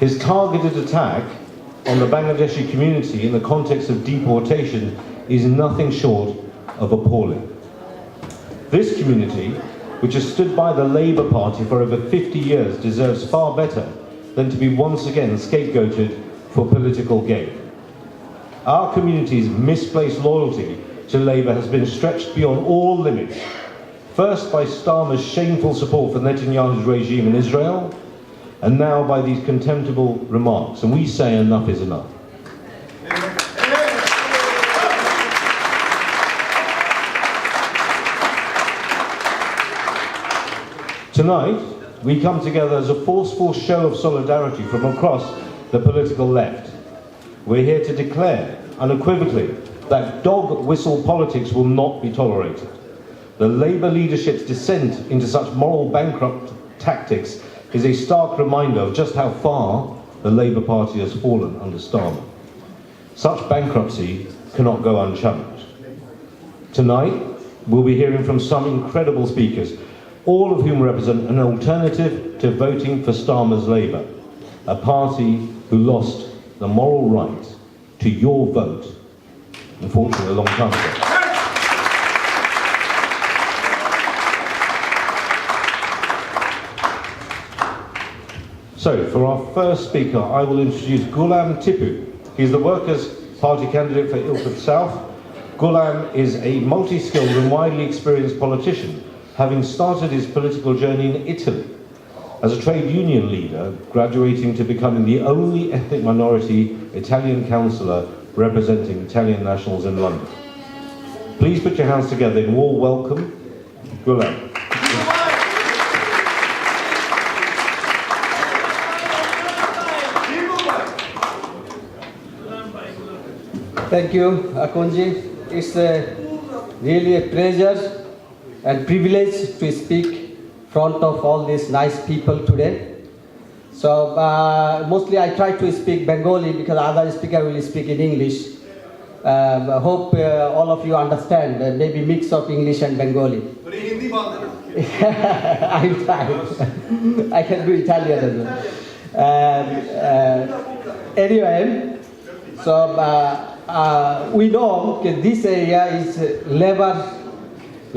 His targeted attack on the Bangladeshi community in the context of deportation is nothing short of appalling. This community, which has stood by the Labour Party for over 50 years, deserves far better than to be once again scapegoated for political gain. Our community's misplaced loyalty to Labour has been stretched beyond all limits, first by Starmer's shameful support for Netanyahu's regime in Israel, and now by these contemptible remarks, and we say enough is enough. Tonight, we come together as a forceful show of solidarity from across the political left. We're here to declare unequivocally that dog whistle politics will not be tolerated. The Labour leadership's descent into such moral bankrupt tactics is a stark reminder of just how far the Labour Party has fallen under Starmer. Such bankruptcy cannot go unchallenged. Tonight, we'll be hearing from some incredible speakers, all of whom represent an alternative to voting for Starmer's Labour, a party who lost the moral right to your vote, unfortunately, a long time ago. So, for our first speaker, I will introduce Gulam Tippu. He's the Workers' Party candidate for Ilford South. Gulam is a multi-skilled and widely experienced politician, having started his political journey in Italy as a trade union leader, graduating to becoming the only ethnic minority Italian councillor representing Italian nationals in London. Please put your hands together in warm welcome, Gulam. Thank you, Akunji. It's really a pleasure and privilege to speak in front of all these nice people today. So mostly I try to speak Bengali because other speaker will speak in English. I hope all of you understand, maybe mix of English and Bengali. I'll try. I can do Italian as well. Anyway, so we know that this area is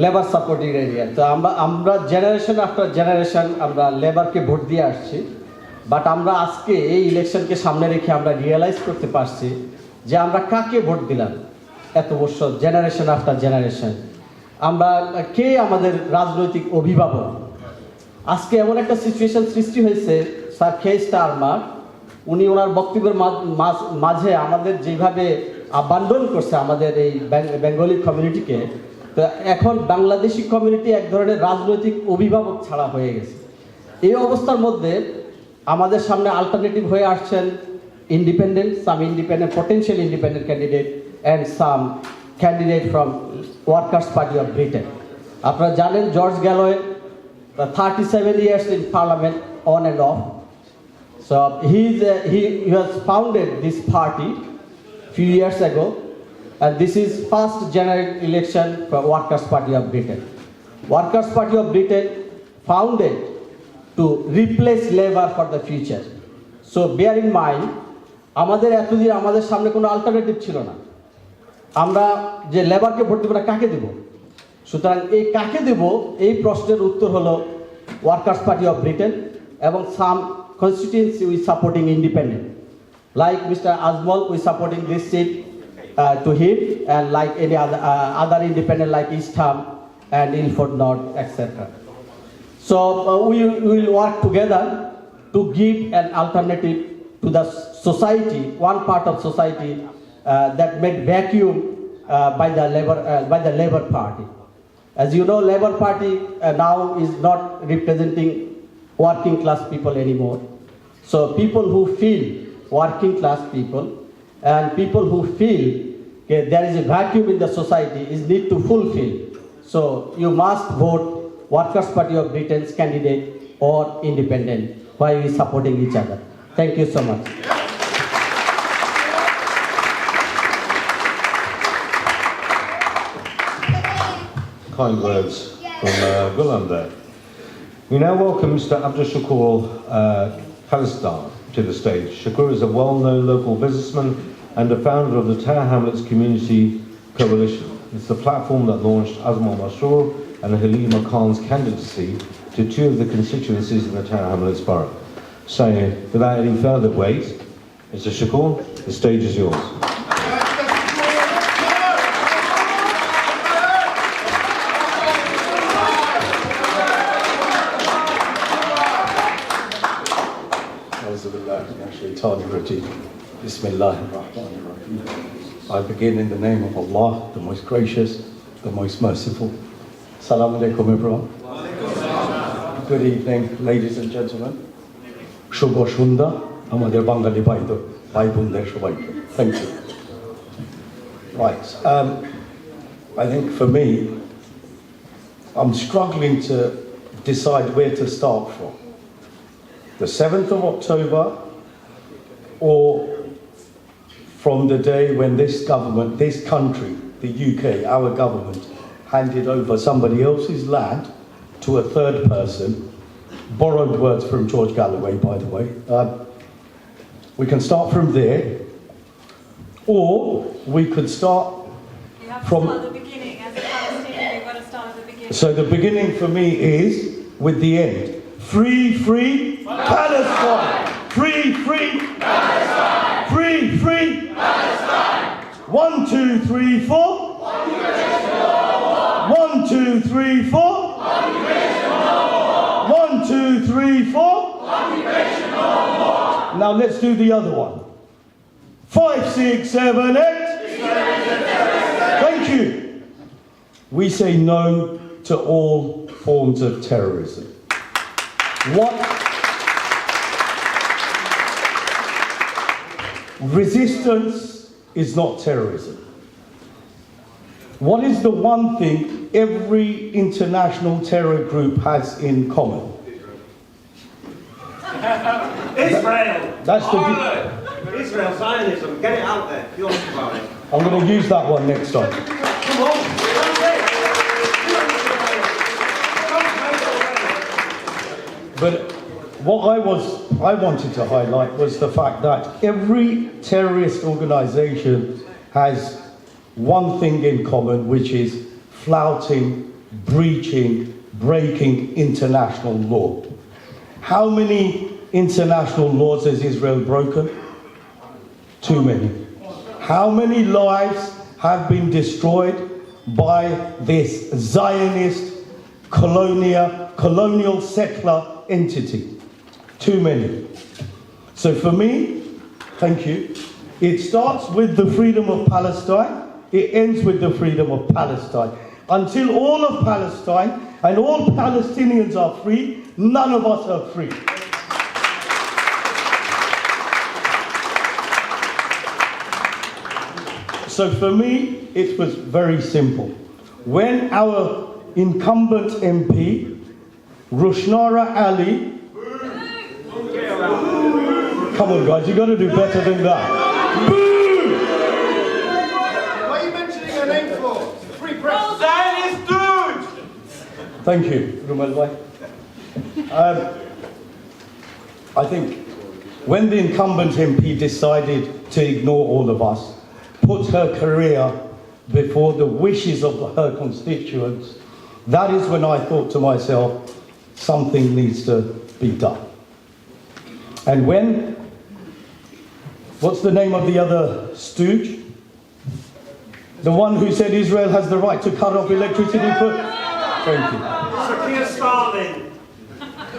labour supporting area. তো আমরা generation after generation আমরা লেবারকে vote দিয়ে আসছি, but আমরা আজকে এই ইলেকশনকে সামনে রেখে আমরা রিয়েলাইজ করতে পারছি যে আমরা কাকে ভোট দিলাম এত বছর, জেনারেশন আফটার জেনারেশন। আমরা কে আমাদের রাজনৈতিক অভিভাবক। আজকে এমন একটা সিচুয়েশন সৃষ্টি হয়েছে, স্যার কে স্টারমার উনি ওনার বক্তব্যের মাঝে আমাদের যেভাবে আবান্ডন করছে আমাদের এই বেঙ্গলি কমিউনিটিকে, তো এখন বাংলাদেশি কমিউনিটি এক ধরনের রাজনৈতিক অভিভাবক ছাড়া হয়ে গেছে। এই অবস্থার মধ্যে আমাদের সামনে অল্টারনেটিভ হয়ে আসছেন independent, potential independent candidate and some candidate from Workers' Party of Britain. আপনারা জানেন George গ্যালোয়ে 37 years in parliament on and off. So he has founded this party few years ago. And this is first general election for Workers' Party of Britain. Workers' Party of Britain founded to replace Labour for the future. So bear in mind, আমাদের এতদিন আমাদের সামনে কোনো alternative ছিল না। আমরা যে লেবারকে vote দেব না, কাকে দেব? সুতরাং এই কাকে দেব এই প্রশ্নের উত্তর হলো Workers' Party of Britain এবং some constituency we supporting independent. Like Mr. Azmol, we supporting this seat to him, and like any other independent like East Ham and Ilford North, etc. So we will work together to give an alternative to the society, one part of society that made vacuum by the Labour Party. As you know, Labour Party now is not representing working class people anymore. So people who feel working class people and people who feel there is a vacuum in the society is need to fulfill. So you must vote Workers' Party of Britain's candidate or independent while we supporting each other. Thank you so much. Kind words from Gulam there. We now welcome Mr. Shakur Palestine to the stage. Shakur is a well-known local businessman and the founder of the Tower Hamlets Community Coalition. It's the platform that launched Azma Masroor and Halima Khan's candidacy to two of the constituencies in the Tower Hamlets borough. So, without any further wait, Mr. Shakur, the stage is yours. I begin in the name of Allah, the most gracious, the most merciful. Assalamu alaikum, everyone. Good evening, ladies and gentlemen. Shubho Shunda, amader Bangali bhai bonder shobaike. Thank you. Right. I think for me, I'm struggling to decide where to start from. The 7th of October, or from the day when this government, this country, the UK, our government, handed over somebody else's land to a third person, borrowed words from George Galloway, by the way. We can start from there, or we could start You have to from... start at the beginning. As a Palestinian, you've got to start at the beginning. So the beginning for me is with the end. Free, free, Palestine! Free, free, Palestine! Free, free, Palestine! 1, 2, 3, 4. 1, 2, 3, 4. 1, 2, 3, 4. Now let's do the other one. 5, 6, 7, 8. Thank you. We say no to all forms of terrorism. What? Resistance is not terrorism. What is the one thing every international terror group has in common? Israel! That's the Israel, Zionism, get it out there. Be honest about it. I'm going to use that one next time. Come on! But what I wanted to highlight was the fact that every terrorist organization has one thing in common, which is flouting, breaching, breaking international law. How many international laws has Israel broken? Too many. How many lives have been destroyed by this Zionist colonial settler entity? Too many. So for me, thank you, it starts with the freedom of Palestine, it ends with the freedom of Palestine. Until all of Palestine and all Palestinians are free, none of us are free. So for me, it was very simple. When our incumbent MP, Rushnara Ali, come on guys, you've got to do better than that. Boo! What are you mentioning her name for? Free press. Zionist dude! Thank you, Rumal Bhai. I think when the incumbent MP decided to ignore all of us, put her career before the wishes of her constituents, that is when I thought to myself, something needs to be done. And when, what's the name of the other stooge? The one who said Israel has the right to cut off electricity for... Thank you. Shakur Stalin.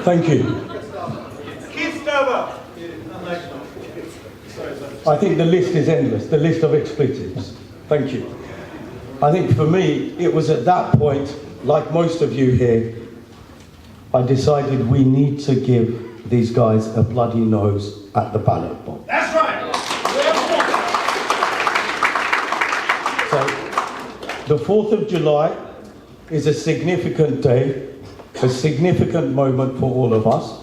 Thank you. Keith Stover. I think the list is endless, the list of expletives. Thank you. I think for me, it was at that point, like most of you here, I decided we need to give these guys a bloody nose at the ballot box. That's right. So, the 4th of July is a significant day, a significant moment for all of us.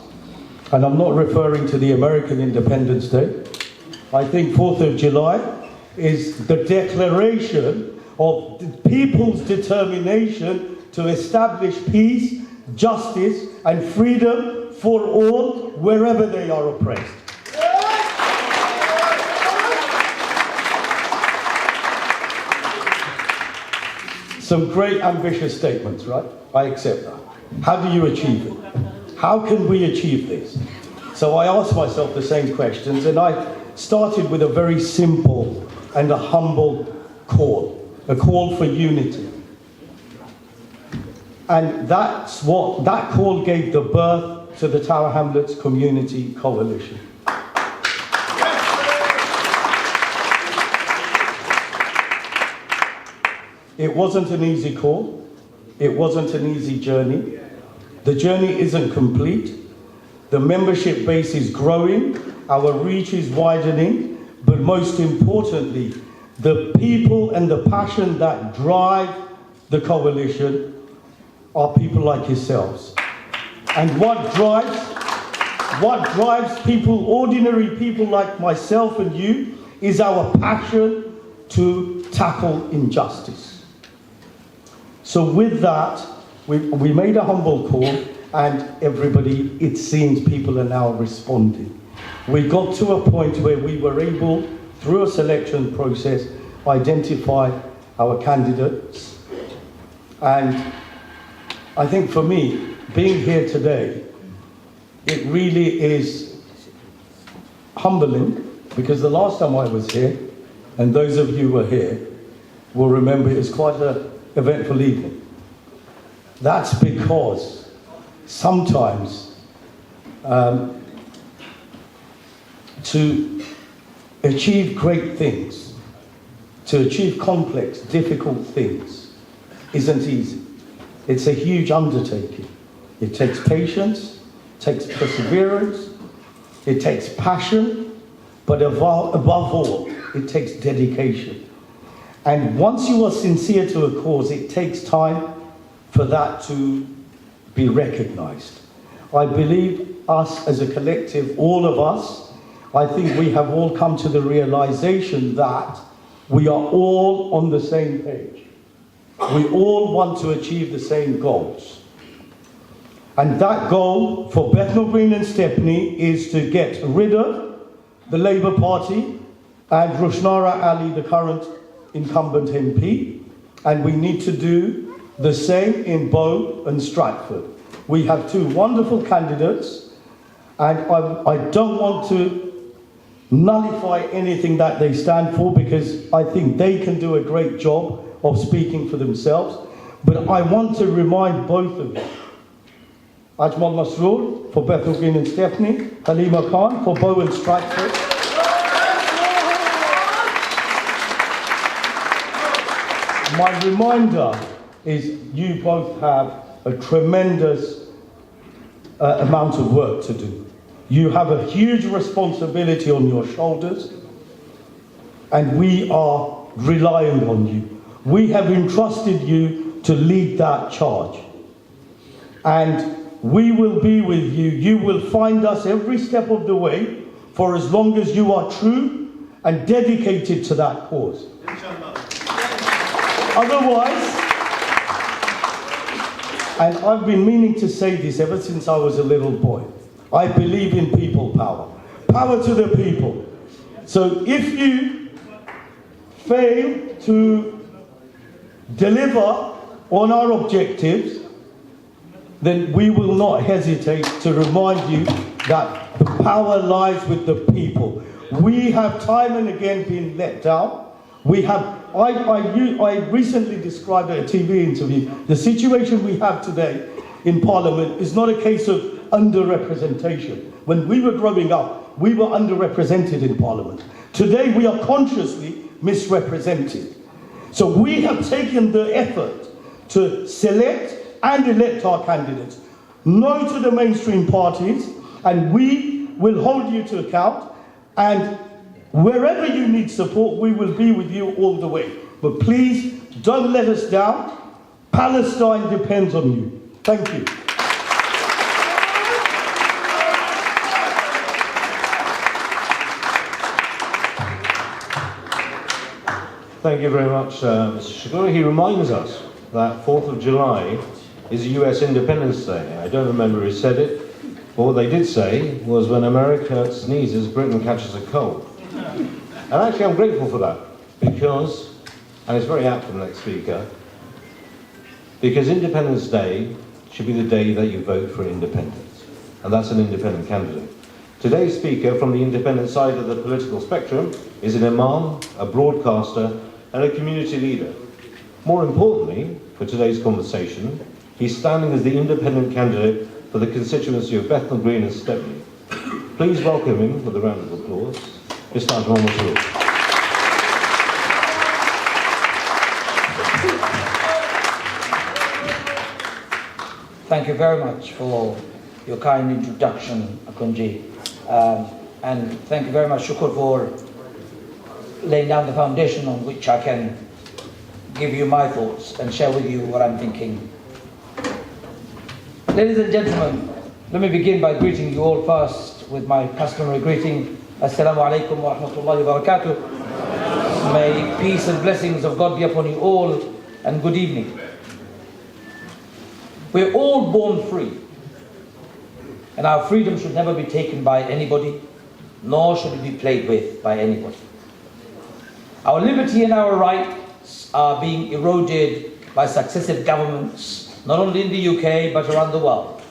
And I'm not referring to the American Independence Day. I think 4th of July is the declaration of the people's determination to establish peace, justice, and freedom for all wherever they are oppressed. Some great ambitious statements, right? I accept that. How do you achieve it? How can we achieve this? So I asked myself the same questions, and I started with a very simple and a humble call, a call for unity. And that's what, that call gave the birth to the Tower Hamlets Community Coalition. It wasn't an easy call. It wasn't an easy journey. The journey isn't complete. The membership base is growing. Our reach is widening. But most importantly, the people and the passion that drive the coalition are people like yourselves. And what drives people, ordinary people like myself and you, is our passion to tackle injustice. So with that, we made a humble call, and everybody, it seems people are now responding. We got to a point where we were able, through a selection process, identify our candidates. And I think for me, being here today, it really is humbling, because the last time I was here, and those of you who were here will remember it was quite an eventful evening. That's because sometimes to achieve great things, to achieve complex, difficult things, isn't easy. It's a huge undertaking. It takes patience, it takes perseverance, it takes passion, but above all, it takes dedication. And once you are sincere to a cause, it takes time for that to be recognized. I believe us as a collective, all of us, I think we have all come to the realization that we are all on the same page. We all want to achieve the same goals. And that goal for Bethnal Green and Stepney is to get rid of the Labour Party and Rushnara Ali, the current incumbent MP. And we need to do the same in Bow and Stratford. We have two wonderful candidates, and I don't want to nullify anything that they stand for, because I think they can do a great job of speaking for themselves. But I want to remind both of you, Ajmal Masroor for Bethnal Green and Stepney, Halima Khan for Bow and Stratford. My reminder is you both have a tremendous amount of work to do. You have a huge responsibility on your shoulders, and we are relying on you. We have entrusted you to lead that charge. And we will be with you. You will find us every step of the way for as long as you are true and dedicated to that cause. Otherwise, and I've been meaning to say this ever since I was a little boy, I believe in people power. Power to the people. So if you fail to deliver on our objectives, then we will not hesitate to remind you that the power lies with the people. We have time and again been let down. I recently described at a TV interview, the situation we have today in Parliament is not a case of underrepresentation. When we were growing up, we were underrepresented in Parliament. Today we are consciously misrepresented. So we have taken the effort to select and elect our candidates. No to the mainstream parties, and we will hold you to account, and wherever you need support, we will be with you all the way. But please, don't let us down. Palestine depends on you. Thank you. Thank you very much, Mr. Shakur. He reminds us that 4th of July is a US Independence Day. I don't remember who said it, but what they did say was when America sneezes, Britain catches a cold. And actually I'm grateful for that, because, and it's very apt from the next speaker, Because Independence Day should be the day that you vote for independence. And that's an independent candidate. Today's speaker from the independent side of the political spectrum is an imam, a broadcaster, and a community leader. More importantly, for today's conversation, he's standing as the independent candidate for the constituency of Bethnal Green and Stepney. Please welcome him with a round of applause. Mr. Masroor. Thank you very much for your kind introduction, Akunji. And thank you very much, Shakur, for laying down the foundation on which I can give you my thoughts and share with you what I'm thinking. Ladies and gentlemen, let me begin by greeting you all first with my customary greeting. Assalamu alaikum wa rahmatullahi wa barakatuh. May peace and blessings of God be upon you all, and good evening. We're all born free, and our freedom should never be taken by anybody, nor should it be played with by anybody. Our liberty and our rights are being eroded by successive governments, not only in the UK, but around the world.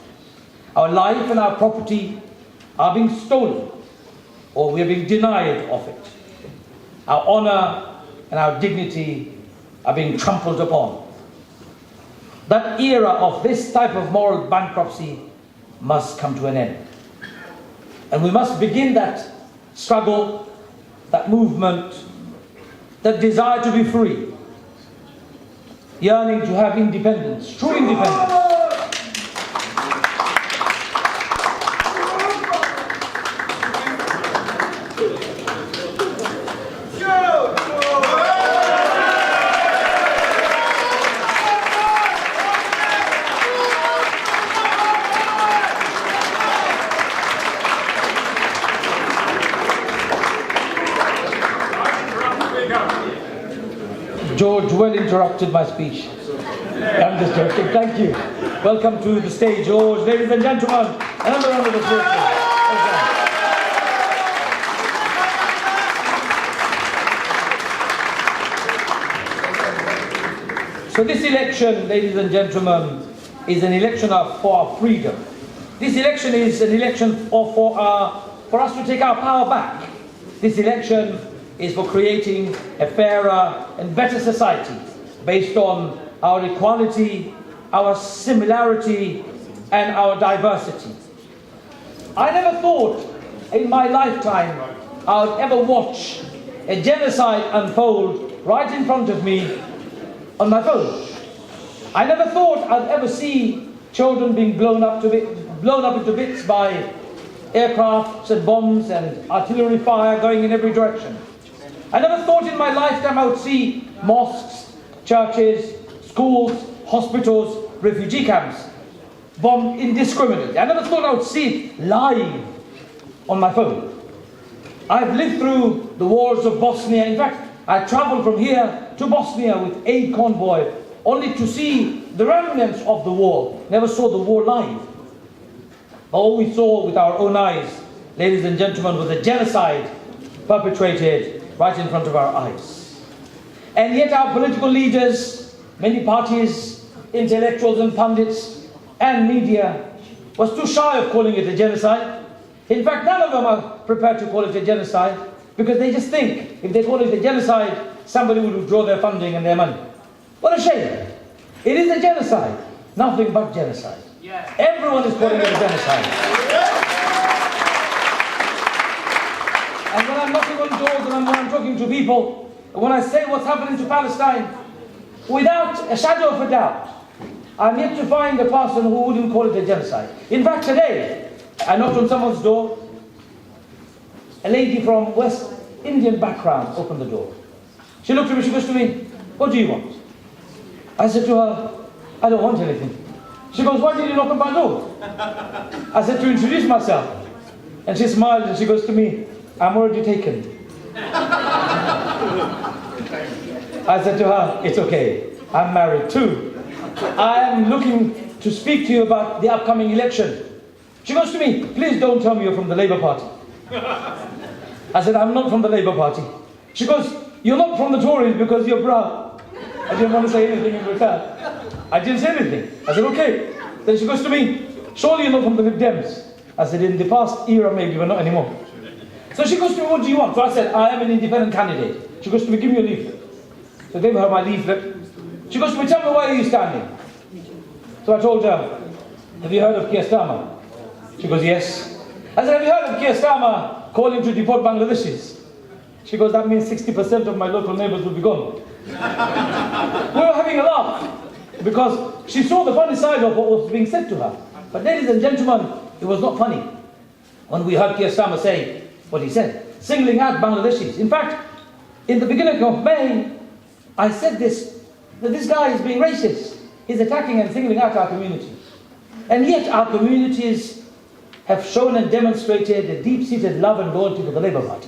Our life and our property are being stolen, or we are being denied of it. Our honor and our dignity are being trampled upon. That era of this type of moral bankruptcy must come to an end. And we must begin that struggle, that movement, that desire to be free, yearning to have independence, true independence. George well interrupted my speech. I'm just joking. Thank you. Welcome to the stage, George. Ladies and gentlemen, another round of applause. So this election, ladies and gentlemen, is an election for our freedom. This election is an election for us to take our power back. This election is for creating a fairer and better society based on our equality, our similarity, and our diversity. I never thought in my lifetime I would ever watch a genocide unfold right in front of me on my phone. I never thought I'd ever see children being blown up into bits by aircrafts and bombs and artillery fire going in every direction. I never thought in my lifetime I would see mosques, churches, schools, hospitals, refugee camps bombed indiscriminately. I never thought I would see it live on my phone. I've lived through the wars of Bosnia. In fact, I traveled from here to Bosnia with aid convoy only to see the remnants of the war. Never saw the war live. All we saw with our own eyes, ladies and gentlemen, was a genocide perpetrated right in front of our eyes. And yet our political leaders, many parties, intellectuals and pundits and media was too shy of calling it a genocide. In fact, none of them are prepared to call it a genocide because they just think if they call it a genocide, somebody will withdraw their funding and their money. What a shame. It is a genocide, nothing but genocide. Yes. Everyone is calling it a genocide. And when I'm knocking on doors and when I'm talking to people, when I say what's happening to Palestine, without a shadow of a doubt, I'm yet to find a person who wouldn't call it a genocide. In fact, today, I knocked on someone's door. A lady from West Indian background opened the door. She looked at me, she goes to me, "What do you want?" I said to her, "I don't want anything." She goes, "Why did you knock on my door?" I said, "To introduce myself." And she smiled and she goes to me, "I'm already taken." I said to her, "It's okay, I'm married too. I am looking to speak to you about the upcoming election." She goes to me, "Please don't tell me you're from the Labour Party." I said, "I'm not from the Labour Party." She goes, "You're not from the Tories because you're brown." I didn't want to say anything in return. I didn't say anything. I said, okay. Then she goes to me, surely you're not from the Lib Dems. I said, in the past era maybe, but not anymore. So she goes to me, what do you want? So I said, I am an independent candidate. She goes to me, give me your leaflet. So I gave her my leaflet. She goes to me, tell me, why are you standing? So I told her, have you heard of Keir Starmer? She goes, yes. I said, have you heard of Keir Starmer calling to deport Bangladeshis? She goes, that means 60% of my local neighbors will be gone. We were having a laugh because she saw the funny side of what was being said to her. But ladies and gentlemen, it was not funny when we heard Keir Starmer say what he said, singling out Bangladeshis. In fact, in the beginning of May, I said this, that this guy is being racist. He's attacking and singling out our community. And yet our communities have shown and demonstrated a deep-seated love and loyalty to the Labour Party.